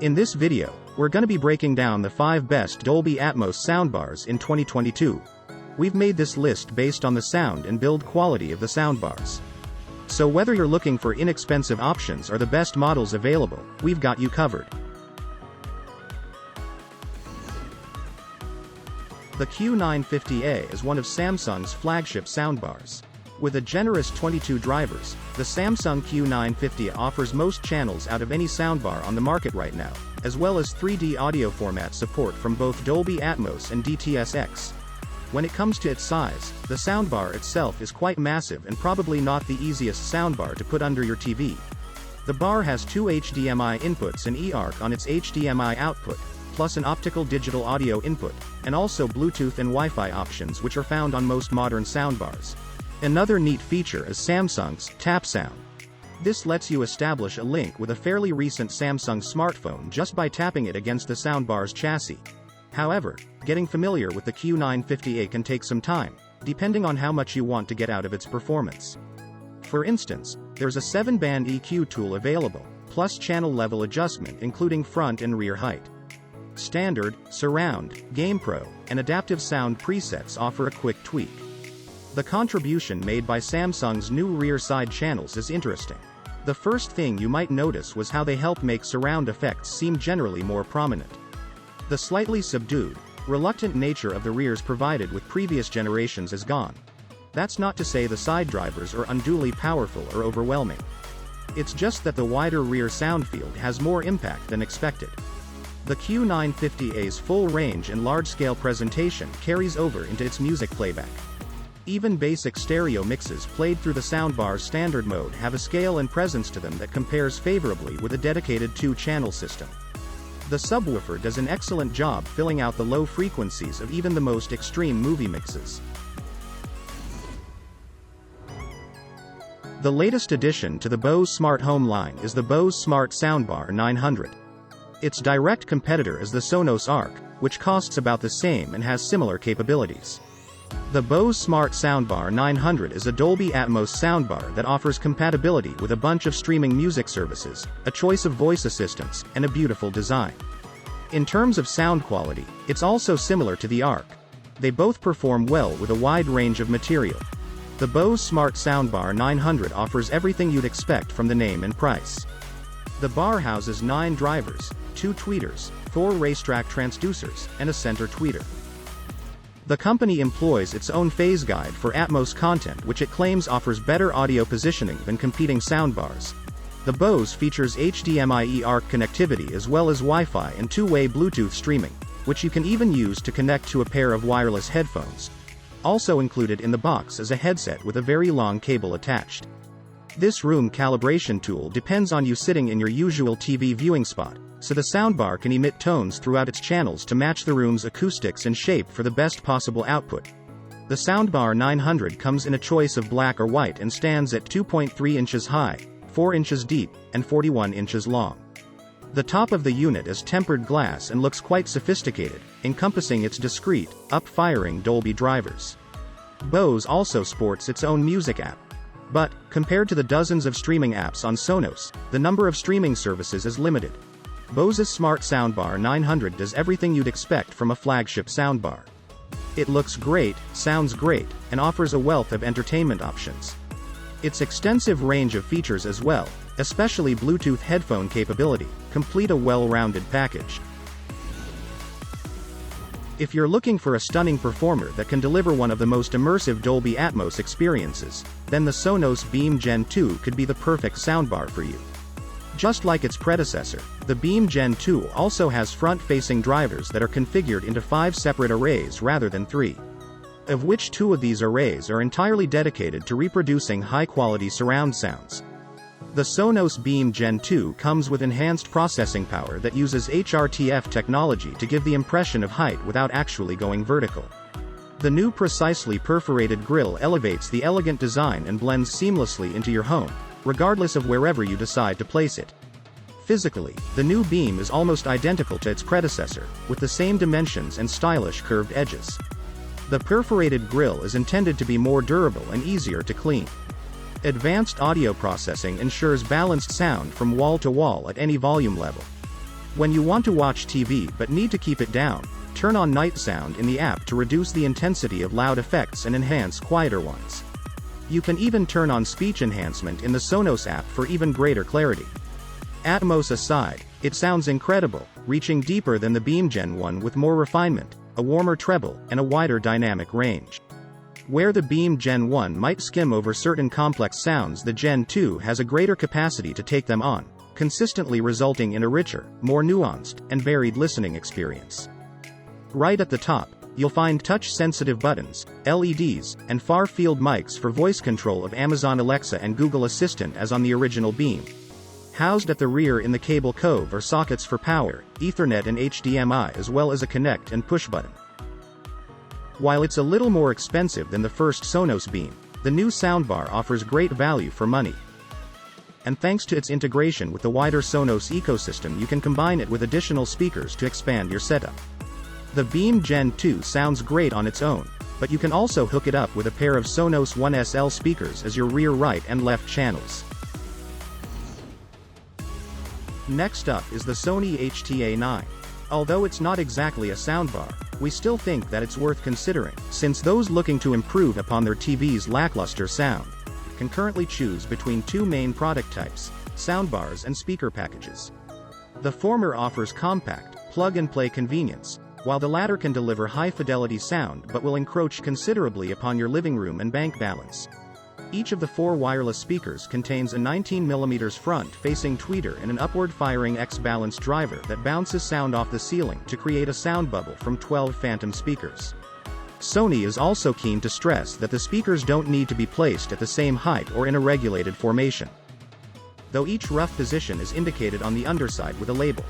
In this video, we're gonna be breaking down the 5 best Dolby Atmos soundbars in 2022. We've made this list based on the sound and build quality of the soundbars. So whether you're looking for inexpensive options or the best models available, we've got you covered. The Q950A is one of Samsung's flagship soundbars. With a generous 22 drivers, the Samsung Q950 offers most channels out of any soundbar on the market right now, as well as 3D audio format support from both Dolby Atmos and DTS:X. When it comes to its size, the soundbar itself is quite massive and probably not the easiest soundbar to put under your TV. The bar has 2 HDMI inputs and eARC on its HDMI output, plus an optical digital audio input, and also Bluetooth and Wi-Fi options which are found on most modern soundbars. Another neat feature is Samsung's Tap Sound. This lets you establish a link with a fairly recent Samsung smartphone just by tapping it against the soundbar's chassis. However, getting familiar with the Q950A can take some time, depending on how much you want to get out of its performance. For instance, there's a 7-band EQ tool available, plus channel level adjustment including front and rear height. Standard, Surround, GamePro, and Adaptive Sound presets offer a quick tweak. The contribution made by Samsung's new rear side channels is interesting. The first thing you might notice was how they help make surround effects seem generally more prominent. The slightly subdued, reluctant nature of the rears provided with previous generations is gone. That's not to say the side drivers are unduly powerful or overwhelming. It's just that the wider rear sound field has more impact than expected. The Q950A's full range and large-scale presentation carries over into its music playback. Even basic stereo mixes played through the soundbar's standard mode have a scale and presence to them that compares favorably with a dedicated 2-channel system. The subwoofer does an excellent job filling out the low frequencies of even the most extreme movie mixes. The latest addition to the Bose Smart Home line is the Bose Smart Soundbar 900. Its direct competitor is the Sonos Arc, which costs about the same and has similar capabilities. The Bose Smart Soundbar 900 is a Dolby Atmos soundbar that offers compatibility with a bunch of streaming music services, a choice of voice assistants, and a beautiful design. In terms of sound quality, it's also similar to the Arc. They both perform well with a wide range of material. The Bose Smart Soundbar 900 offers everything you'd expect from the name and price. The bar houses 9 drivers, 2 tweeters, 4 racetrack transducers, and a center tweeter. The company employs its own phase guide for Atmos content which it claims offers better audio positioning than competing soundbars. The Bose features HDMI eARC connectivity as well as Wi-Fi and 2-way Bluetooth streaming, which you can even use to connect to a pair of wireless headphones. Also included in the box is a headset with a very long cable attached. This room calibration tool depends on you sitting in your usual TV viewing spot, so the soundbar can emit tones throughout its channels to match the room's acoustics and shape for the best possible output. The Soundbar 900 comes in a choice of black or white and stands at 2.3 inches high, 4 inches deep, and 41 inches long. The top of the unit is tempered glass and looks quite sophisticated, encompassing its discrete, up-firing Dolby drivers. Bose also sports its own music app. But, compared to the dozens of streaming apps on Sonos, the number of streaming services is limited. Bose's Smart Soundbar 900 does everything you'd expect from a flagship soundbar. It looks great, sounds great, and offers a wealth of entertainment options. Its extensive range of features as well, especially Bluetooth headphone capability, complete a well-rounded package. If you're looking for a stunning performer that can deliver one of the most immersive Dolby Atmos experiences, then the Sonos Beam Gen 2 could be the perfect soundbar for you. Just like its predecessor, the Beam Gen 2 also has front-facing drivers that are configured into 5 separate arrays rather than 3. Of which 2 of these arrays are entirely dedicated to reproducing high-quality surround sounds. The Sonos Beam Gen 2 comes with enhanced processing power that uses HRTF technology to give the impression of height without actually going vertical. The new precisely perforated grille elevates the elegant design and blends seamlessly into your home, regardless of wherever you decide to place it. Physically, the new Beam is almost identical to its predecessor, with the same dimensions and stylish curved edges. The perforated grille is intended to be more durable and easier to clean. Advanced audio processing ensures balanced sound from wall to wall at any volume level. When you want to watch TV but need to keep it down, turn on night sound in the app to reduce the intensity of loud effects and enhance quieter ones. You can even turn on speech enhancement in the Sonos app for even greater clarity. Atmos aside, it sounds incredible, reaching deeper than the Beam Gen 1 with more refinement, a warmer treble, and a wider dynamic range. Where the Beam Gen 1 might skim over certain complex sounds, the Gen 2 has a greater capacity to take them on, consistently resulting in a richer, more nuanced, and varied listening experience. Right at the top, you'll find touch-sensitive buttons, LEDs, and far-field mics for voice control of Amazon Alexa and Google Assistant as on the original Beam. Housed at the rear in the cable cove are sockets for power, Ethernet and HDMI, as well as a connect and push button. While it's a little more expensive than the first Sonos Beam, the new soundbar offers great value for money. And thanks to its integration with the wider Sonos ecosystem, you can combine it with additional speakers to expand your setup. The Beam Gen 2 sounds great on its own, but you can also hook it up with a pair of Sonos One SL speakers as your rear right and left channels. Next up is the Sony HTA-9. Although it's not exactly a soundbar, we still think that it's worth considering, since those looking to improve upon their TV's lackluster sound can currently choose between two main product types: soundbars and speaker packages. The former offers compact, plug-and-play convenience, while the latter can deliver high-fidelity sound but will encroach considerably upon your living room and bank balance. Each of the four wireless speakers contains a 19mm front-facing tweeter and an upward-firing X-Balance driver that bounces sound off the ceiling to create a sound bubble from 12 phantom speakers. Sony is also keen to stress that the speakers don't need to be placed at the same height or in a regulated formation, though each rough position is indicated on the underside with a label.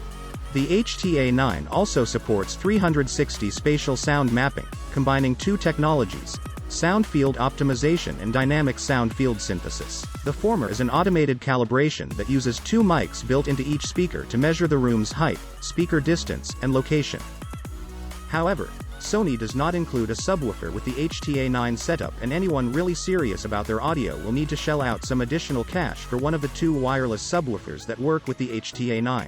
The HTA-9 also supports 360 spatial sound mapping, combining two technologies: sound field optimization and dynamic sound field synthesis. The former is an automated calibration that uses two mics built into each speaker to measure the room's height, speaker distance, and location. However, Sony does not include a subwoofer with the HTA-9 setup, and anyone really serious about their audio will need to shell out some additional cash for one of the two wireless subwoofers that work with the HTA-9.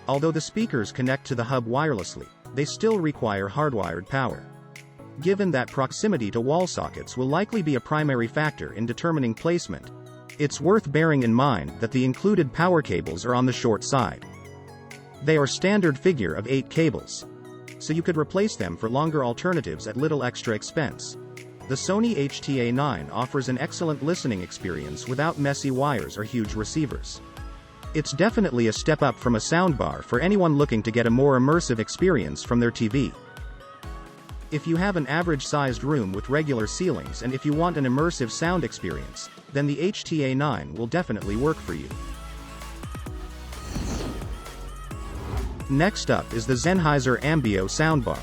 Although the speakers connect to the hub wirelessly, they still require hardwired power. Given that proximity to wall sockets will likely be a primary factor in determining placement, it's worth bearing in mind that the included power cables are on the short side. They are standard figure of 8 cables, so you could replace them for longer alternatives at little extra expense. The Sony HTA-9 offers an excellent listening experience without messy wires or huge receivers. It's definitely a step up from a soundbar for anyone looking to get a more immersive experience from their TV. If you have an average-sized room with regular ceilings and if you want an immersive sound experience, then the HTA-9 will definitely work for you. Next up is the Sennheiser Ambeo soundbar.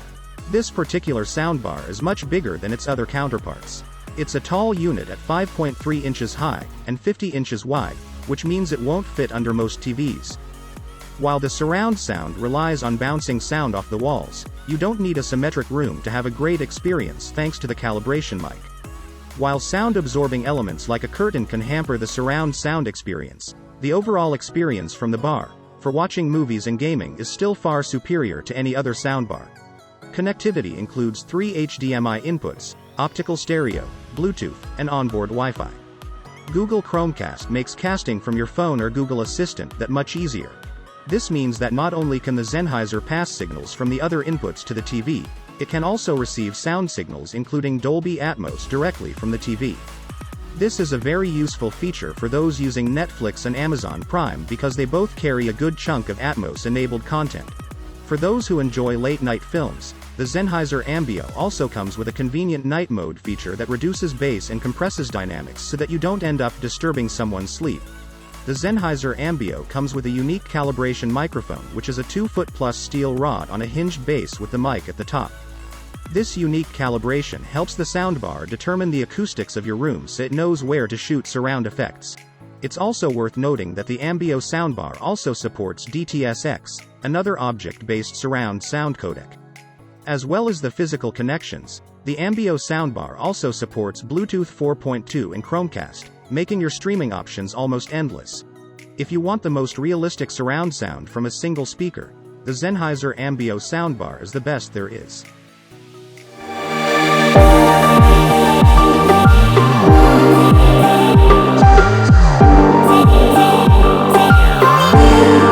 This particular soundbar is much bigger than its other counterparts. It's a tall unit at 5.3 inches high and 50 inches wide, which means it won't fit under most TVs. While the surround sound relies on bouncing sound off the walls, you don't need a symmetric room to have a great experience thanks to the calibration mic. While sound-absorbing elements like a curtain can hamper the surround sound experience, the overall experience from the bar, for watching movies and gaming, is still far superior to any other soundbar. Connectivity includes 3 HDMI inputs, optical stereo, Bluetooth, and onboard Wi-Fi. Google Chromecast makes casting from your phone or Google Assistant that much easier. This means that not only can the Sennheiser pass signals from the other inputs to the TV, it can also receive sound signals including Dolby Atmos directly from the TV. This is a very useful feature for those using Netflix and Amazon Prime because they both carry a good chunk of Atmos-enabled content. For those who enjoy late-night films, the Sennheiser Ambeo also comes with a convenient night mode feature that reduces bass and compresses dynamics so that you don't end up disturbing someone's sleep. The Sennheiser Ambeo comes with a unique calibration microphone, which is a 2-foot-plus steel rod on a hinged base with the mic at the top. This unique calibration helps the soundbar determine the acoustics of your room so it knows where to shoot surround effects. It's also worth noting that the Ambeo soundbar also supports DTS-X, another object-based surround sound codec. As well as the physical connections, the Ambeo soundbar also supports Bluetooth 4.2 and Chromecast, making your streaming options almost endless. If you want the most realistic surround sound from a single speaker, the Sennheiser Ambeo soundbar is the best there is.